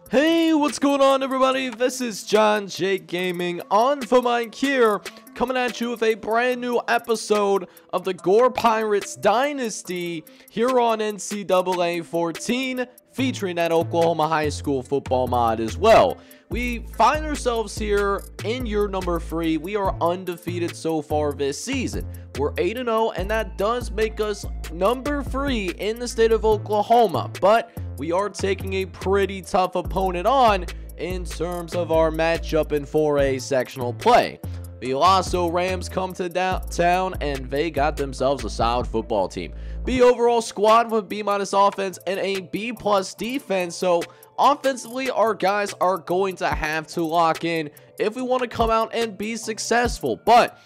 Hey, what's going on, everybody? This is John J Gaming on for Mike here, coming at you with a brand new episode of the Gore Pirates Dynasty here on NCAA 14, featuring that Oklahoma high school football mod as well. We find ourselves here in year number 3. We are undefeated so far this season. We're 8-0, and that does make us number 3 in the state of Oklahoma, but we are taking a pretty tough opponent on in terms of our matchup in 4A sectional play. The Lasso Rams come to town, and they got themselves a solid football team. B overall squad with B- offense and a B+ defense, so offensively, our guys are going to have to lock in if we want to come out and be successful. But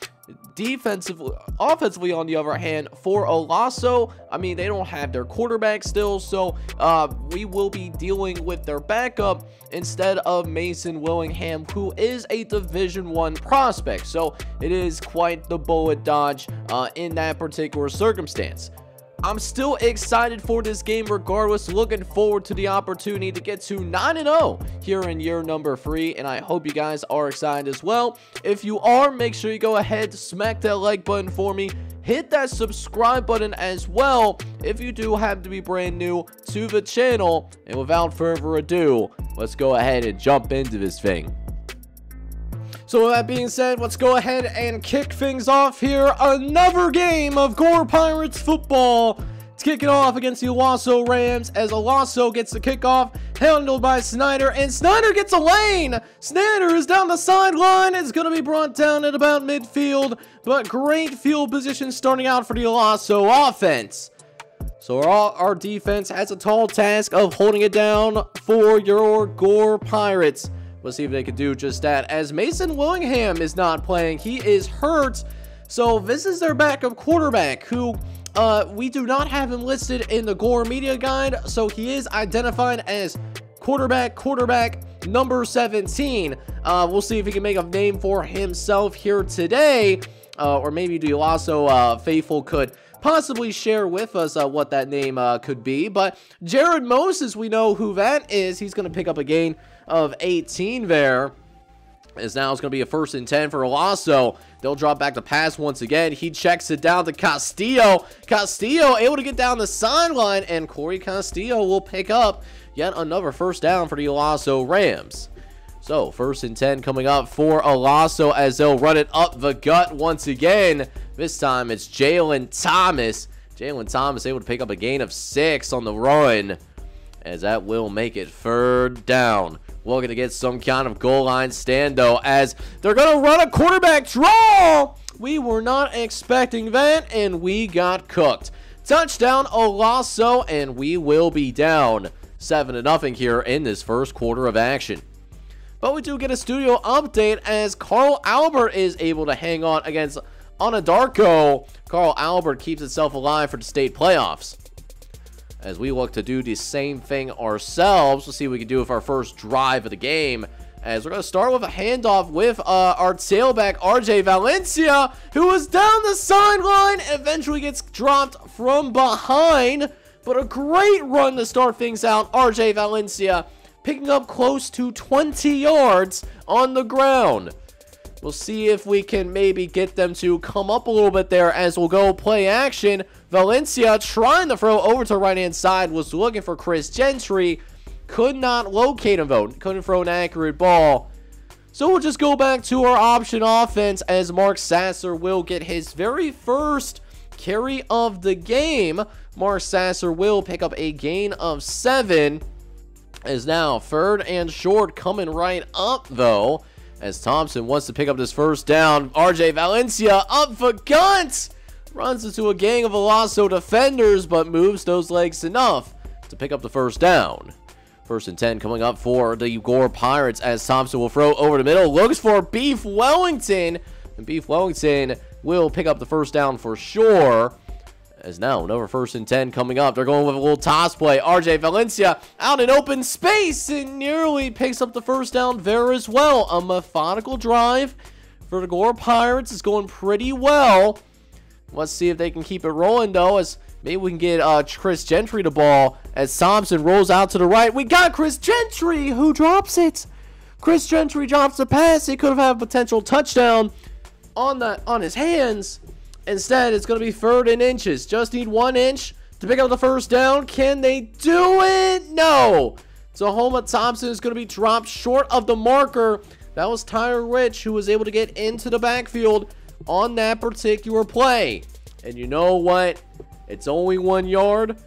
offensively, on the other hand, for Lasso, I mean, they don't have their quarterback still, so we will be dealing with their backup instead of Mason Willingham, who is a Division I prospect. So it is quite the bullet dodge in that particular circumstance. I'm still excited for this game regardless, looking forward to the opportunity to get to 9-0 here in year number 3, and I hope you guys are excited as well. If you are, make sure you go ahead, smack that like button for me, hit that subscribe button as well if you do happen to be brand new to the channel, and without further ado, let's go ahead and jump into this thing. So with that being said, let's go ahead and kick things off here. Another game of Gore Pirates football. Let's kick it off against the Lasso Rams as Lasso gets the kickoff, handled by Snyder, and Snyder gets a lane. Snyder is down the sideline. It's going to be brought down at about midfield, but great field position starting out for the Lasso offense. So our defense has a tall task of holding it down for your Gore Pirates. We'll see if they can do just that, as Mason Willingham is not playing. He is hurt. So this is their backup quarterback, who we do not have him listed in the Gore media guide. So he is identified as quarterback number 17. We'll see if he can make a name for himself here today. Or maybe the Lasso faithful could possibly share with us what that name could be. But Jared Moses, we know who that is. He's going to pick up a gain of 18 there, as now it's going to be a 1st and 10 for Lasso. They'll drop back the pass once again. He checks it down to Castillo. Castillo able to get down the sideline, and Corey Castillo will pick up yet another 1st down for the Lasso Rams. So 1st and 10 coming up for Lasso as they'll run it up the gut once again. This time it's Jalen Thomas. Jalen Thomas able to pick up a gain of 6 on the run, as that will make it 3rd down. We're going to get some kind of goal line stand, though, as they're going to run a quarterback draw. We were not expecting that, and we got cooked. Touchdown, Lasso, and we will be down 7-0 here in this first quarter of action. But we do get a studio update as Carl Albert is able to hang on against Anadarko. Carl Albert keeps itself alive for the state playoffs, as we look to do the same thing ourselves. We'll see what we can do with our first drive of the game, as we're going to start with a handoff with our tailback, RJ Valencia, who was down the sideline, eventually gets dropped from behind, but a great run to start things out. RJ Valencia picking up close to 20 yards on the ground. We'll see if we can maybe get them to come up a little bit there, as we'll go play action. Valencia trying to throw over to the right-hand side, was looking for Chris Gentry. Could not locate him, though. Couldn't throw an accurate ball. So we'll just go back to our option offense, as Mark Sasser will get his very first carry of the game. Mark Sasser will pick up a gain of 7. As now 3rd and short coming right up, though, as Thompson wants to pick up this 1st down. RJ Valencia up for guns. Runs into a gang of Lasso defenders, but moves those legs enough to pick up the 1st down. 1st and 10 coming up for the Gore Pirates, as Thompson will throw over the middle. Looks for Beef Wellington, and Beef Wellington will pick up the 1st down for sure. As now another 1st and 10 coming up. They're going with a little toss play. RJ Valencia out in open space and nearly picks up the 1st down there as well. A methodical drive for the Gore Pirates is going pretty well. Let's see if they can keep it rolling, though, as Maybe we can get Chris Gentry the ball as Thompson rolls out to the right. We got Chris Gentry who drops it. Chris Gentry drops the pass. He could have had a potential touchdown on his hands. Instead, it's going to be 3rd and inches. Just need 1 inch to pick up the first down. Can they do it? No. Tahoma Thompson is going to be dropped short of the marker. That was Tyler Rich who was able to get into the backfield on that particular play. And you know what? It's only 1 yard.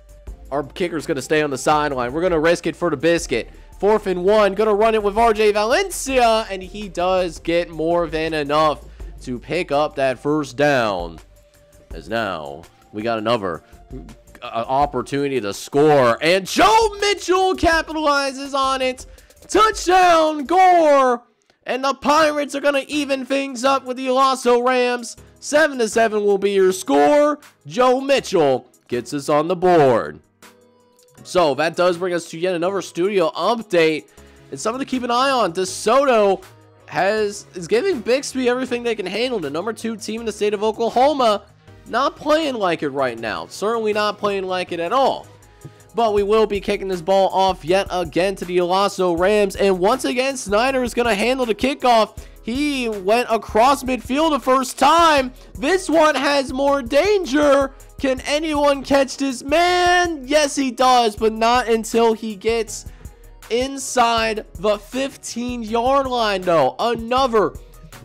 Our kicker's going to stay on the sideline. We're going to risk it for the biscuit. 4th and 1. Going to run it with RJ Valencia. And he does get more than enough to pick up that first down. As now we got another opportunity to score. And Joe Mitchell capitalizes on it. Touchdown, Gore. And the Pirates are going to even things up with the Owasso Rams. 7-7 will be your score. Joe Mitchell gets us on the board. So that does bring us to yet another studio update. And something to keep an eye on. DeSoto is giving Bixby everything they can handle. The number 2 team in the state of Oklahoma. Not playing like it right now. Certainly not playing like it at all. But we will be kicking this ball off yet again to the Owasso Rams. And once again, Snyder is going to handle the kickoff. He went across midfield the first time. This one has more danger. Can anyone catch this man? Yes, he does, but not until he gets inside the 15-yard line, though. Another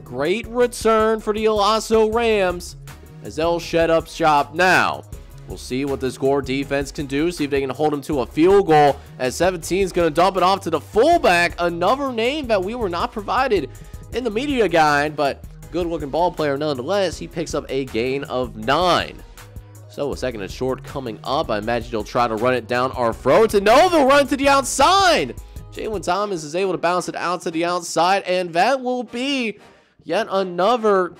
great return for the Owasso Rams as they'll shut up shop now. We'll see what this Gore defense can do. See if they can hold him to a field goal. As 17 is going to dump it off to the fullback. Another name that we were not provided in the media guide, but good-looking ball player nonetheless. He picks up a gain of 9. So a 2nd and short coming up. I imagine they'll try to run it down our throats. And no, they'll run to the outside. Jalen Thomas is able to bounce it out to the outside. And that will be yet another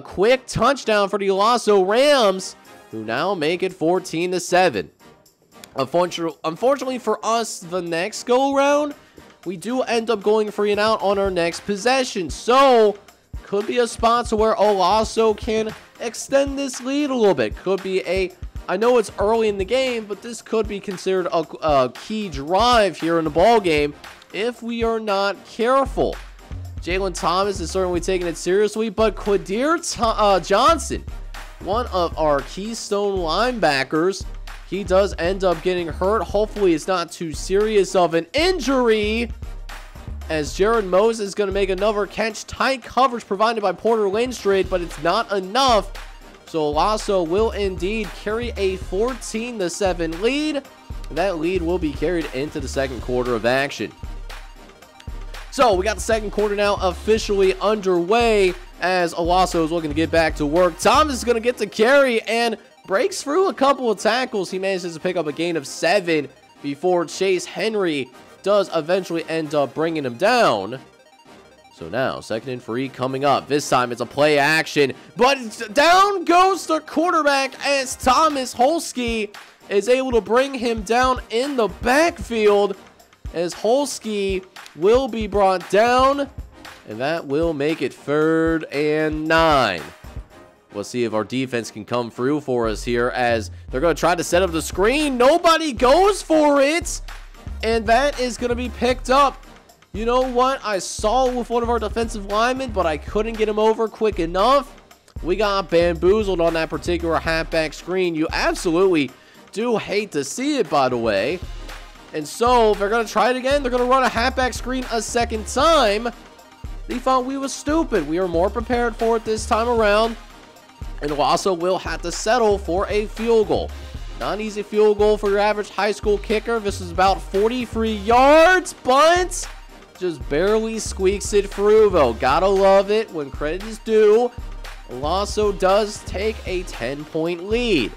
quick touchdown for the Owasso Rams, who now make it 14-7. Unfortunately for us, the next go-around, we do end up going 3 and out on our next possession. So, could be a spot to where Owasso can extend this lead a little bit. Could be I know it's early in the game, but this could be considered a key drive here in the ball game if we are not careful. Jalen Thomas is certainly taking it seriously, but Quadir Johnson, one of our keystone linebackers, he does end up getting hurt. Hopefully it's not too serious of an injury, as Jared Moses is going to make another catch. Tight coverage provided by Porter Lindstrid, but it's not enough. So Owasso will indeed carry a 14-7 lead. That lead will be carried into the 2nd quarter of action. So we got the 2nd quarter now officially underway as Owasso is looking to get back to work. Thomas is going to get the carry and breaks through a couple of tackles. He manages to pick up a gain of 7 before Chase Henry does eventually end up bringing him down. So now 2nd and 3 coming up. This time it's a play action, but down goes the quarterback as Thomas Holsky is able to bring him down in the backfield, as Holsky will be brought down, and that will make it 3rd and 9. We'll see if our defense can come through for us here, as they're going to try to set up the screen. Nobody goes for it, and that is going to be picked up. You know what? I saw it with one of our defensive linemen, but I couldn't get him over quick enough. We got bamboozled on that particular halfback screen. You absolutely do hate to see it, by the way. And so, they're going to try it again. They're going to run a halfback screen a 2nd time. They thought we was stupid. We are more prepared for it this time around. And Owasso will have to settle for a field goal. Not an easy field goal for your average high school kicker. This is about 43 yards, but just barely squeaks it through, though. Gotta love it when credit is due. Owasso does take a 10-point lead.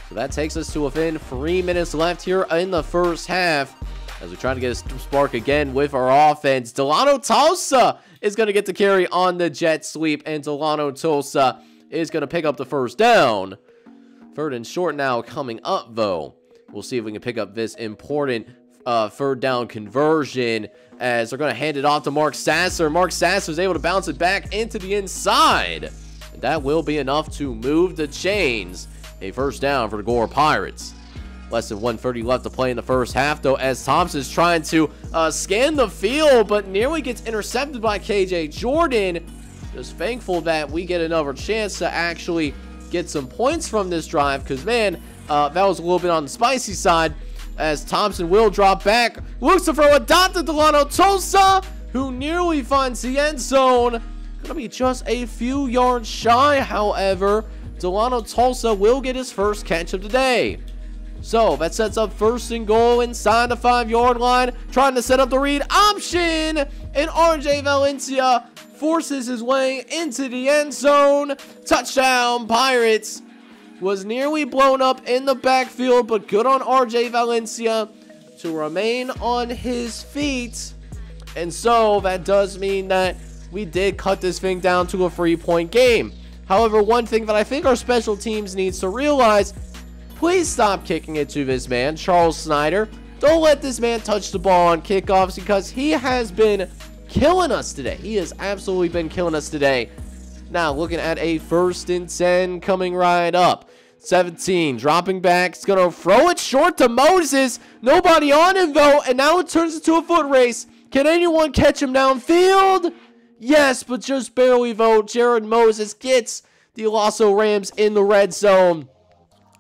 So that takes us to within 3 minutes left here in the first half, as we try to get a spark again with our offense. Delano Tulsa is going to get the carry on the jet sweep, and Delano Tulsa is going to pick up the first down. 3rd and short now coming up, though. We'll see if we can pick up this important 3rd down conversion, as they're going to hand it off to Mark Sasser. Mark Sasser is able to bounce it back into the inside. And that will be enough to move the chains. a first down for the Gore Pirates. Less than 1:30 left to play in the first half, though, as Thompson's trying to scan the field, but nearly gets intercepted by KJ Jordan. Just thankful that we get another chance to actually get some points from this drive, because, man, that was a little bit on the spicy side, as Thompson will drop back, looks to throw a dot to Delano Tulsa, who nearly finds the end zone. Gonna be just a few yards shy, however. Delano Tulsa will get his first catch of the day. So that sets up 1st and goal inside the 5-yard line, trying to set up the read option, and RJ Valencia forces his way into the end zone. Touchdown Pirates. Was nearly blown up in the backfield, but good on RJ Valencia to remain on his feet. And so that does mean that we did cut this thing down to a 3-point game. However, one thing that I think our special teams needs to realize, please stop kicking it to this man, Charles Snyder. Don't let this man touch the ball on kickoffs, because he has been killing us today. He has absolutely been killing us today. Now, looking at a 1st and 10 coming right up. 17, dropping back. He's going to throw it short to Moses. Nobody on him, though, and now it turns into a foot race. Can anyone catch him downfield? Yes, but just barely, though. Jared Moses gets the Owasso Rams in the red zone.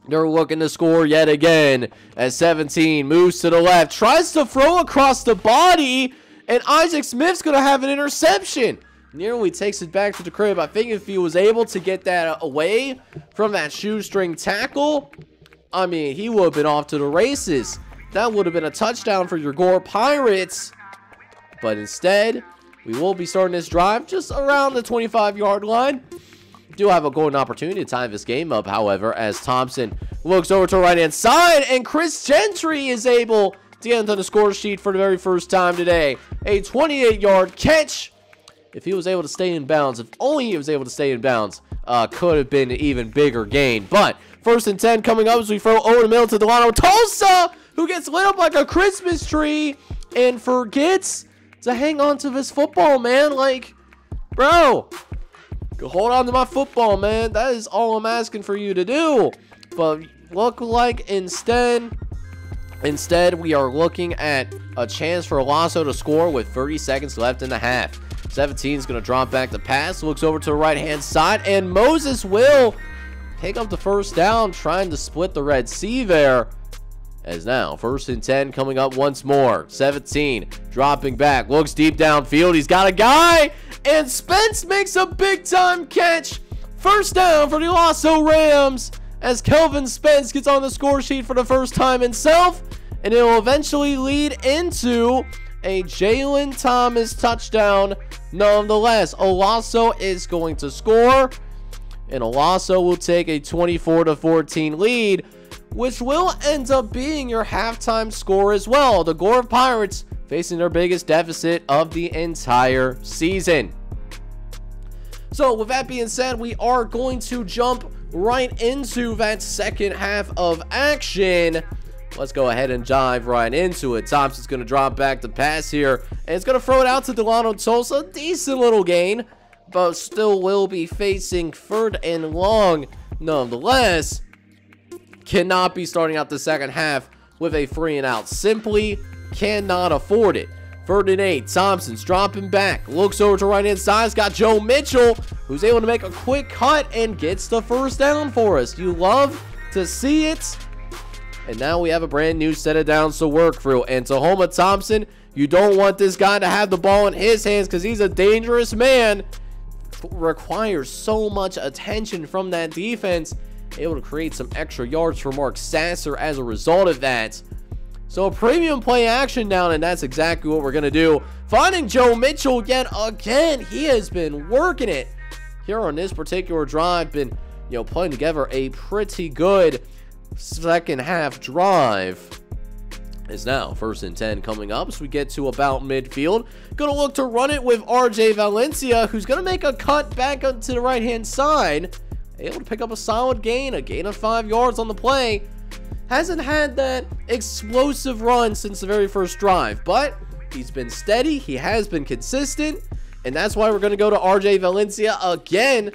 They're looking to score yet again as 17 moves to the left, tries to throw across the body, and Isaac Smith's going to have an interception. Nearly takes it back to the crib. I think if he was able to get that away from that shoestring tackle, I mean, he would have been off to the races. That would have been a touchdown for your Gore Pirates. But instead, we will be starting this drive just around the 25-yard line. Do have a golden opportunity to tie this game up, however, as Thompson looks over to the right-hand side, and Chris Gentry is able to get into the score sheet for the very first time today. A 28-yard catch. If he was able to stay in bounds, if only he was able to stay in bounds, could have been an even bigger gain. But 1st and 10 coming up as we throw over the middle to Delano Tulsa, who gets lit up like a Christmas tree and forgets to hang on to this football, man. Like, bro, hold on to my football, man. That is all I'm asking for you to do. But look like instead we are looking at a chance for Owasso to score with 30 seconds left in the half. 17 is going to drop back the pass, looks over to the right-hand side, and Moses will pick up the first down, trying to split the Red Sea there. As now, 1st and 10 coming up once more. 17 dropping back, looks deep downfield. He's got a guy, and Spence makes a big-time catch. First down for the Owasso Rams, as Kelvin Spence gets on the score sheet for the first time himself, and it will eventually lead into a Jalen Thomas touchdown. Nonetheless, Owasso is going to score, and Owasso will take a 24-14 lead, which will end up being your halftime score as well. The Gore Pirates facing their biggest deficit of the entire season. So with that being said, we are going to jump right into that second half of action. Let's go ahead and dive right into it. Thompson's going to drop back the pass here, and it's going to throw it out to Delano Tulsa. Decent little gain, but still will be facing 3rd and long. Nonetheless, cannot be starting out the second half with a 3 and out. Simply cannot afford it. 3rd and 8. Thompson's dropping back. Looks over to right-hand side. He's got Joe Mitchell, who's able to make a quick cut and gets the first down for us. You love to see it. And now we have a brand new set of downs to work through. And Tahoma Thompson, you don't want this guy to have the ball in his hands, because he's a dangerous man. Requires so much attention from that defense. Able to create some extra yards for Mark Sasser as a result of that. So a premium play action down, and that's exactly what we're going to do. Finding Joe Mitchell yet again. He has been working it here on this particular drive. Been, putting together a pretty good second half drive. Is now 1st and 10 coming up, so we get to about midfield. Gonna look to run it with RJ Valencia, who's gonna make a cut back onto the right hand side, able to pick up a solid gain, a gain of 5 yards on the play. Hasn't had that explosive run since the very first drive, but he's been steady, he has been consistent, and that's why we're gonna go to RJ Valencia again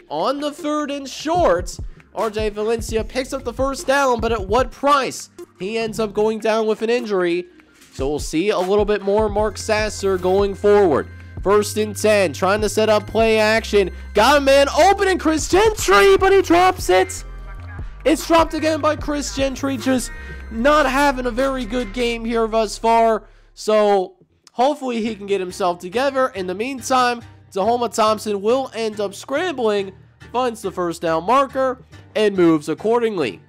on the 3rd and short. RJ Valencia picks up the first down, but at what price? He ends up going down with an injury. So we'll see a little bit more Mark Sasser going forward. 1st and 10, trying to set up play action. Got a man open in Chris Gentry, but he drops it. It's dropped again by Chris Gentry, just not having a very good game here thus far. So hopefully he can get himself together. In the meantime, Tahoma Thompson will end up scrambling, finds the first down marker, and moves accordingly.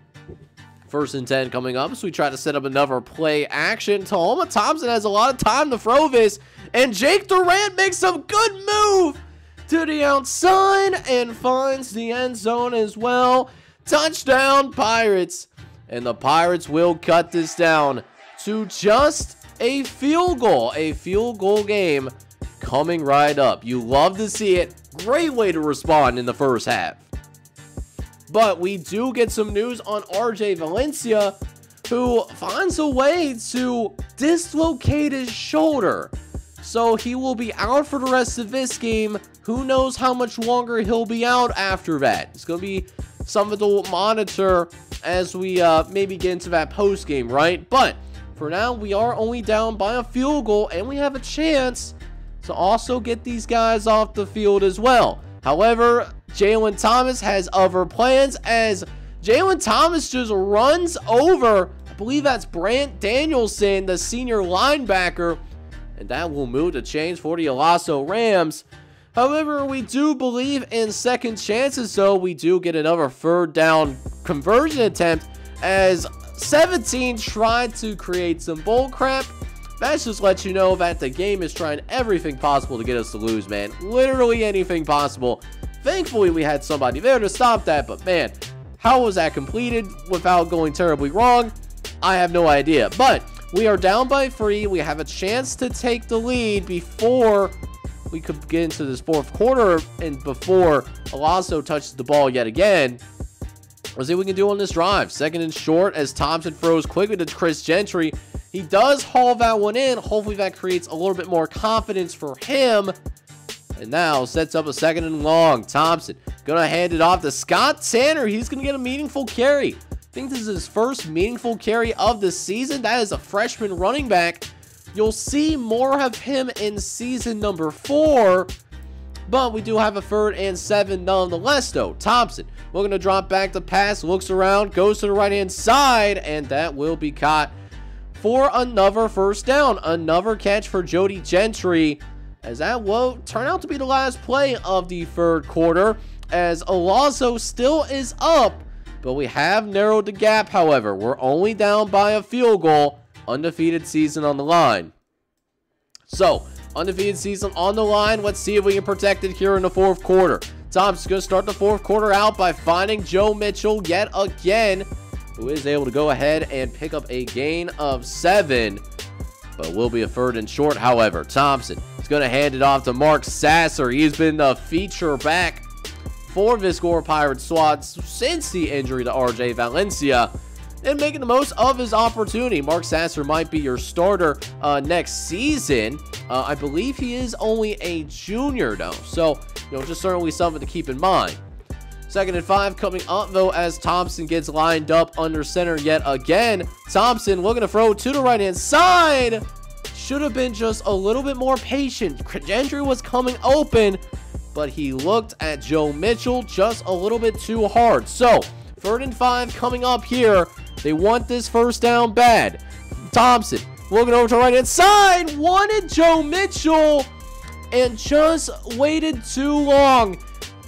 1st and 10 coming up, so we try to set up another play action. Tahoma Thompson has a lot of time to throw this, and Jake Durant makes a good move to the outside and finds the end zone as well. Touchdown, Pirates. And the Pirates will cut this down to just a field goal. A field goal game coming right up. You love to see it. Great way to respond in the first half. But we do get some news on RJ Valencia, who finds a way to dislocate his shoulder. So he will be out for the rest of this game. Who knows how much longer he'll be out after that. It's going to be something to monitor as we maybe get into that post game, right? But for now, we are only down by a field goal, and we have a chance to also get these guys off the field as well. However, Jalen Thomas has other plans, as Jalen Thomas just runs over, I believe that's Brant Danielson, the senior linebacker, and that will move the chains for the Olaso Rams. However, we do believe in second chances, so we do get another 3rd down conversion attempt, as 17 tried to create some bull crap. That just lets you know that the game is trying everything possible to get us to lose, man. Literally anything possible. Thankfully, we had somebody there to stop that, but man, how was that completed without going terribly wrong? I have no idea. But we are down by 3. We have a chance to take the lead before we could get into this 4th quarter and before Olaso touches the ball yet again. Let's see what we can do on this drive. 2nd and short as Thompson throws quickly to Chris Gentry. He does haul that one in. Hopefully that creates a little bit more confidence for him. And now sets up a 2nd and long. Thompson gonna hand it off to Scott Tanner. He's gonna get a meaningful carry. I think this is his first meaningful carry of the season. That is a freshman running back. You'll see more of him in season number 4. But we do have a 3rd and 7 nonetheless, though. Thompson, we're going to drop back the pass, looks around, goes to the right-hand side, and that will be caught for another first down. Another catch for Jody Gentry, as that will turn out to be the last play of the 3rd quarter, as Olaso still is up, but we have narrowed the gap, however. We're only down by a field goal. Undefeated season on the line. So, undefeated season on the line. Let's see if we can protect it here in the 4th quarter. Thompson's going to start the 4th quarter out by finding Joe Mitchell yet again, who is able to go ahead and pick up a gain of 7. But will be a 3rd and short, however. Thompson is going to hand it off to Mark Sasser. He's been the feature back for this Gore Pirates squad since the injury to RJ Valencia, and making the most of his opportunity. Mark Sasser might be your starter next season. I believe he is only a junior, though. So, just certainly something to keep in mind. 2nd and 5 coming up, though, as Thompson gets lined up under center yet again. Thompson looking to throw to the right-hand side. Should have been just a little bit more patient. Gentry was coming open, but he looked at Joe Mitchell just a little bit too hard. So, 3rd and 5 coming up here. They want this first down bad. Thompson looking over to the right-hand side. Wanted Joe Mitchell and just waited too long.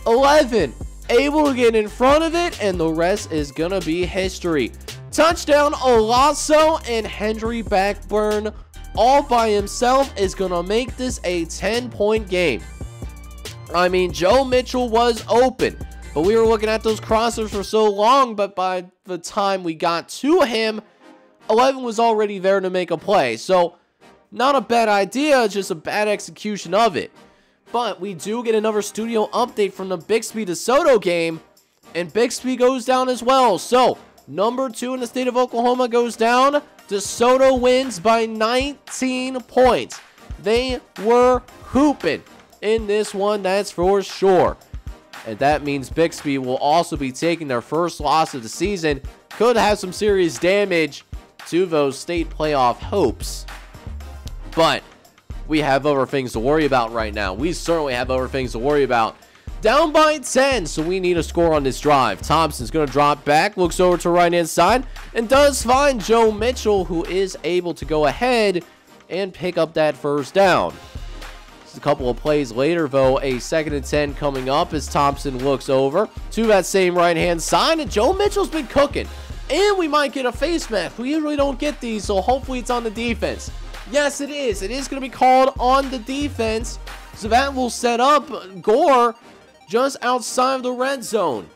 11 able to get in front of it, and the rest is going to be history. Touchdown, Olaso, and Henry Blackburn all by himself is going to make this a 10-point game. I mean, Joe Mitchell was open, but we were looking at those crossers for so long, but by the time we got to him, 11 was already there to make a play. So, not a bad idea, just a bad execution of it. But we do get another studio update from the Bixby DeSoto game, and Bixby goes down as well. So, number 2 in the state of Oklahoma goes down. DeSoto wins by 19 points. They were hooping in this one, that's for sure. And that means Bixby will also be taking their first loss of the season. Could have some serious damage to those state playoff hopes. But we have other things to worry about right now. We certainly have other things to worry about. Down by 10, so we need a score on this drive. Thompson's going to drop back, looks over to right-hand side, and does find Joe Mitchell, who is able to go ahead and pick up that first down. Just a couple of plays later, though, a 2nd and 10 coming up as Thompson looks over to that same right-hand side, and Joe Mitchell's been cooking. And we might get a face mask. We usually don't get these, so hopefully it's on the defense. Yes, it is. It is going to be called on the defense, so that will set up Gore just outside of the red zone.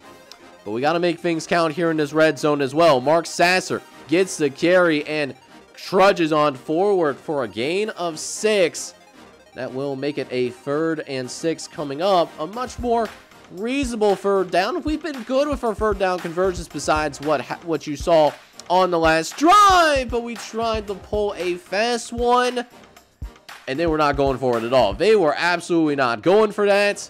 But we got to make things count here in this red zone as well. Mark Sasser gets the carry and trudges on forward for a gain of 6. That will make it a 3rd and 6 coming up. A much more reasonable 3rd down. We've been good with our 3rd down conversions besides what you saw on the last drive. But we tried to pull a fast one, and they were not going for it at all. They were absolutely not going for that.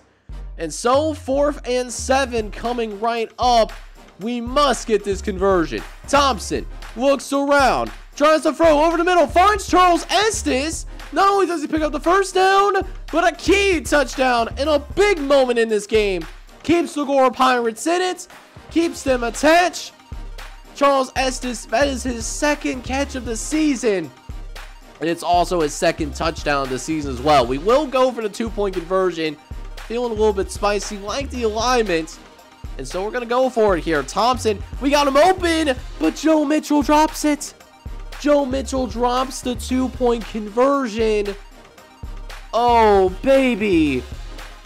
And so 4th and 7 coming right up. We must get this conversion. Thompson looks around, tries to throw over the middle, finds Charles Estes. Not only does he pick up the first down, but a key touchdown and a big moment in this game. Keeps the Gore Pirates in it, keeps them attached. Charles Estes, that is his 2nd catch of the season. And it's also his 2nd touchdown of the season as well. We will go for the 2-point conversion. Feeling a little bit spicy, like the alignment. And so we're going to go for it here. Thompson, we got him open, but Joe Mitchell drops it. Joe Mitchell drops the 2-point conversion. Oh, baby.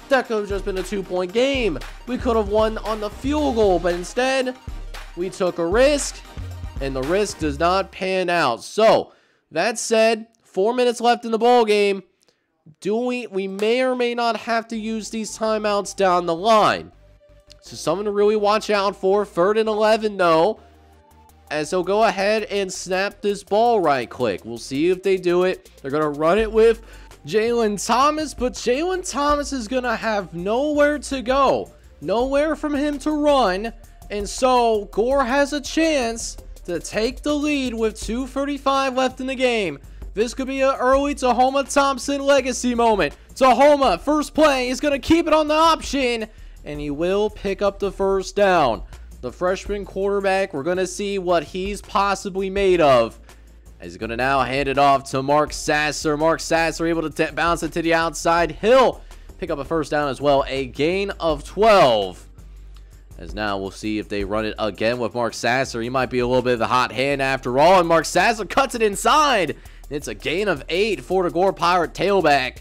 That could have just been a 2-point game. We could have won on the field goal, but instead, we took a risk, and the risk does not pan out. So, that said, 4 minutes left in the ball game. We may or may not have to use these timeouts down the line. So something to really watch out for. 3rd and 11 though. And so go ahead and snap this ball right click. We'll see if they do it. They're going to run it with Jalen Thomas. But Jalen Thomas is going to have nowhere to go. Nowhere from him to run. And so Gore has a chance to take the lead with 2:35 left in the game. This could be an early Tahoma Thompson legacy moment. Tahoma, first play, is going to keep it on the option, and he will pick up the first down. The freshman quarterback, we're going to see what he's possibly made of. He's going to now hand it off to Mark Sasser. Mark Sasser able to bounce it to the outside. He'll pick up a first down as well, a gain of 12. As now we'll see if they run it again with Mark Sasser. He might be a little bit of a hot hand after all, and Mark Sasser cuts it inside. It's a gain of 8 for the Gore Pirate tailback.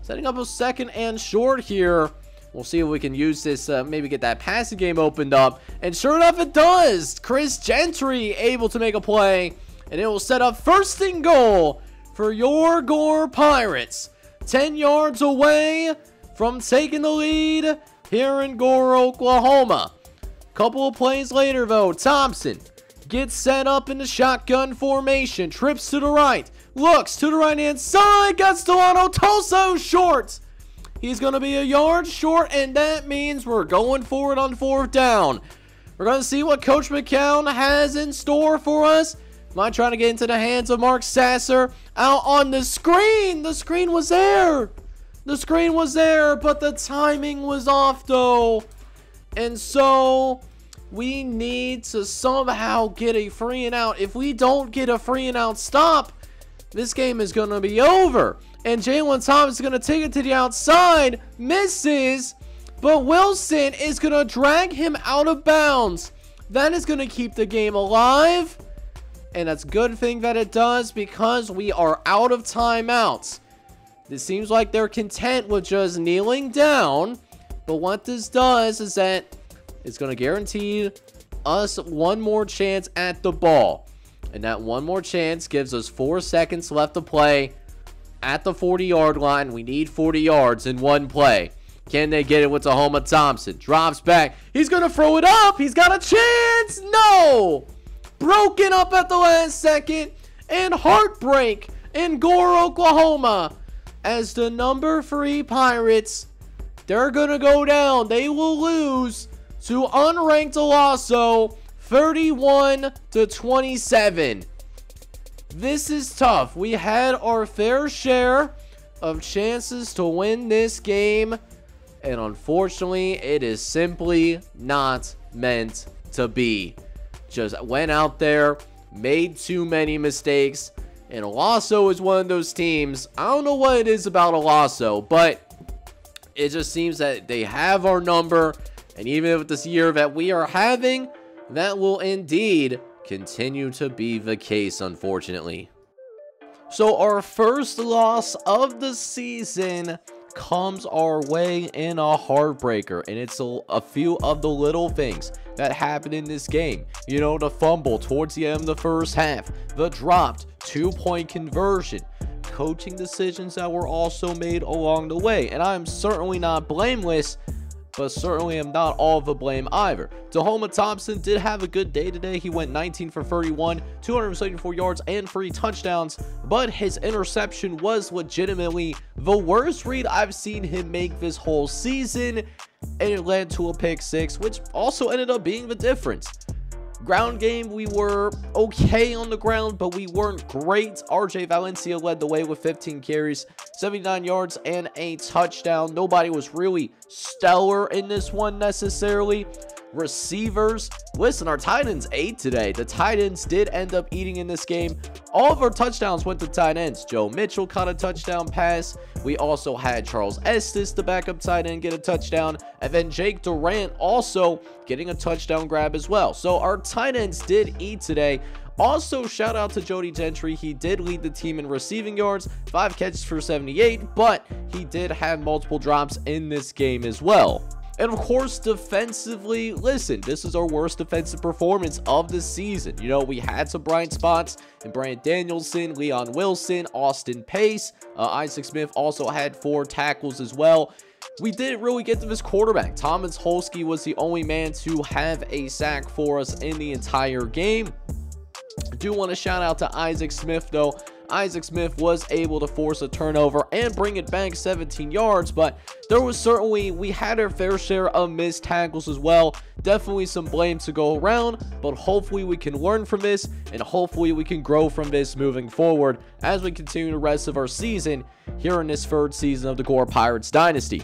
Setting up a 2nd and short here. We'll see if we can use this, maybe get that passing game opened up. And sure enough, it does. Chris Gentry able to make a play. And it will set up 1st and goal for your Gore Pirates. 10 yards away from taking the lead here in Gore, Oklahoma. Couple of plays later, though, Thompson gets set up in the shotgun formation. Trips to the right. Looks to the right-hand side. Got Delano Toso short. He's going to be a yard short, and that means we're going for it on 4th down. We're going to see what Coach McCown has in store for us. Might try to get into the hands of Mark Sasser. Out on the screen. The screen was there. The screen was there, but the timing was off, though. And so we need to somehow get a free and out. If we don't get a free and out stop, this game is going to be over. And Jalen Thomas is going to take it to the outside. Misses. But Wilson is going to drag him out of bounds. That is going to keep the game alive. And that's a good thing that it does because we are out of timeouts. It seems like they're content with just kneeling down. But what this does is that it's going to guarantee us one more chance at the ball. And that one more chance gives us 4 seconds left to play at the 40-yard line. We need 40 yards in one play. Can they get it with Tahoma Thompson? Drops back. He's going to throw it up. He's got a chance. No! Broken up at the last second. And heartbreak in Gore, Oklahoma. As the number 3 Pirates they're going to go down. They will lose to unranked Olaso 31-27. This is tough. We had our fair share of chances to win this game, and unfortunately, it is simply not meant to be. Just went out there, made too many mistakes, and Olaso is one of those teams. I don't know what it is about Olaso, but it just seems that they have our number, and even with this year that we are having, that will indeed continue to be the case, unfortunately. So our first loss of the season comes our way in a heartbreaker, and it's a few of the little things that happened in this game. You know, the fumble towards the end of the first half, the dropped 2-point conversion, coaching decisions that were also made along the way, and I'm certainly not blameless, but certainly am not all the blame either. Tahoma Thompson did have a good day today. He went 19 for 31, 274 yards and 3 touchdowns, but his interception was legitimately the worst read I've seen him make this whole season, and it led to a pick 6, which also ended up being the difference. Ground game, we were okay on the ground, but we weren't great. RJ Valencia led the way with 15 carries, 79 yards, and a touchdown. Nobody was really stellar in this one necessarily. Receivers, listen, our tight ends ate today. The tight ends did end up eating in this game. All of our touchdowns went to tight ends. Joe Mitchell caught a touchdown pass. We also had Charles Estes, the backup tight end, get a touchdown, and then Jake Durant also getting a touchdown grab as well. So our tight ends did eat today. Also, shout out to Jody Gentry. He did lead the team in receiving yards, 5 catches for 78, but he did have multiple drops in this game as well. And of course, defensively, listen, this is our worst defensive performance of the season. You know, we had some bright spots in Brant Danielson, Leon Wilson, Austin Pace. Isaac Smith also had 4 tackles as well. We didn't really get to this quarterback. Thomas Holsky was the only man to have a sack for us in the entire game. I do want to shout out to Isaac Smith, though. Isaac Smith was able to force a turnover and bring it back 17 yards, but there was certainly, we had our fair share of missed tackles as well. Definitely some blame to go around, but hopefully we can learn from this, and hopefully we can grow from this moving forward as we continue the rest of our season here in this 3rd season of the Gore Pirates Dynasty.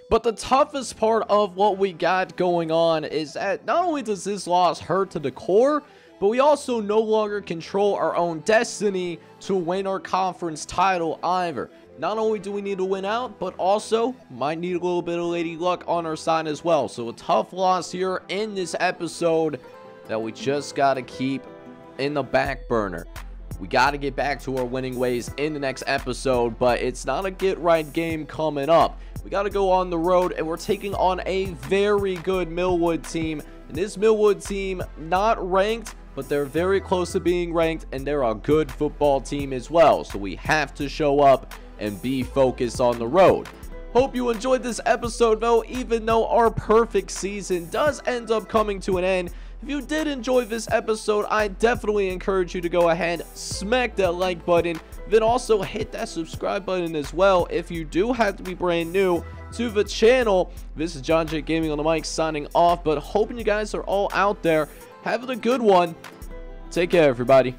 But the toughest part of what we got going on is that not only does this loss hurt to the core, but we also no longer control our own destiny to win our conference title either. Not only do we need to win out, but also might need a little bit of lady luck on our side as well. So a tough loss here in this episode that we just got to keep in the back burner. We got to get back to our winning ways in the next episode, but it's not a get-right game coming up. We got to go on the road, and we're taking on a very good Millwood team. And this Millwood team, not ranked, but they're very close to being ranked, and they're a good football team as well. So we have to show up and be focused on the road. Hope you enjoyed this episode, though, even though our perfect season does end up coming to an end. If you did enjoy this episode, I definitely encourage you to go ahead, smack that like button, then also hit that subscribe button as well if you do have to be brand new to the channel. This is John J Gaming on the mic signing off, but hoping you guys are all out there having a good one. Take care, everybody.